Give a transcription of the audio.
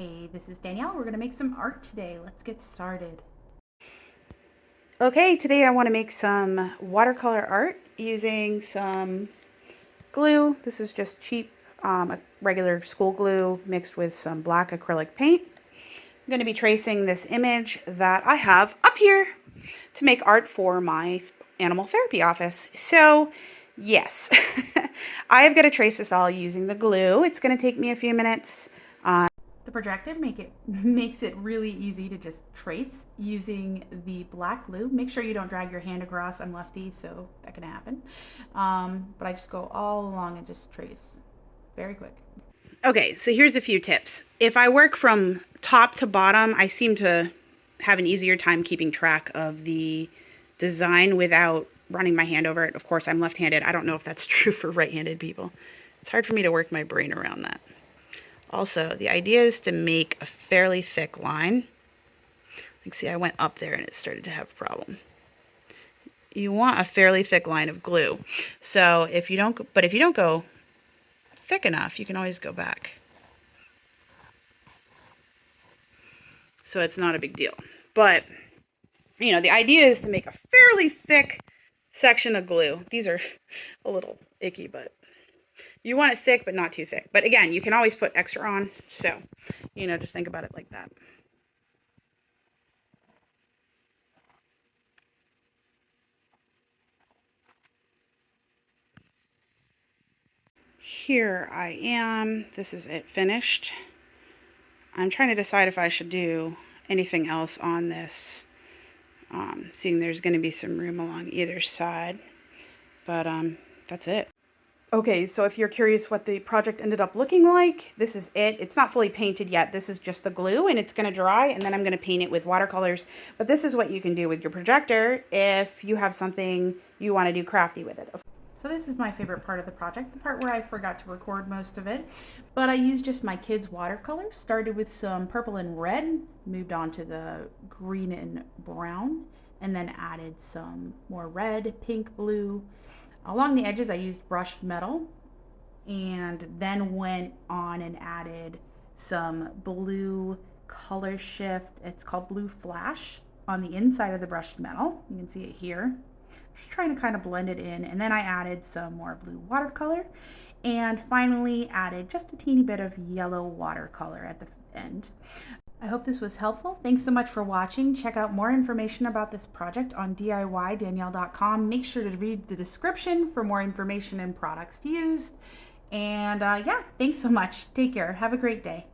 Hey, this is Danielle. We're going to make some art today. Let's get started. Okay, today I want to make some watercolor art using some glue. This is just cheap regular school glue mixed with some black acrylic paint. I'm going to be tracing this image that I have up here to make art for my animal therapy office. So yes, I have got to trace this all using the glue. It's going to take me a few minutes. The projector makes it really easy to just trace using the black glue. Make sure you don't drag your hand across. I'm lefty, so that can happen. But I just go all along and just trace very quick. Okay, so here's a few tips. If I work from top to bottom, I seem to have an easier time keeping track of the design without running my hand over it. Of course, I'm left-handed. I don't know if that's true for right-handed people. It's hard for me to work my brain around that. Also, the idea is to make a fairly thick line. Like, see, I went up there and it started to have a problem. You want a fairly thick line of glue. So if you don't go thick enough, you can always go back. So it's not a big deal. But, you know, the idea is to make a fairly thick section of glue. These are a little icky, but you want it thick, but not too thick. But again, you can always put extra on. So, you know, just think about it like that. Here I am. This is it finished. I'm trying to decide if I should do anything else on this, seeing there's going to be some room along either side. But that's it. Okay, so if you're curious what the project ended up looking like, this is it. It's not fully painted yet. This is just the glue, and it's going to dry, and then I'm going to paint it with watercolors. But this is what you can do with your projector if you have something you want to do crafty with it. So this is my favorite part of the project, the part where I forgot to record most of it. But I used just my kids' watercolors. Started with some purple and red, moved on to the green and brown, and then added some more red, pink, blue. Along the edges I used brushed metal, and then went on and added some blue color shift. It's called Blue Flash on the inside of the brushed metal. You can see it here. Just trying to kind of blend it in, and then I added some more blue watercolor, and finally added just a teeny bit of yellow watercolor at the end. I hope this was helpful. Thanks so much for watching. Check out more information about this project on DIYDanielle.com. Make sure to read the description for more information and products used. And yeah, thanks so much. Take care. Have a great day.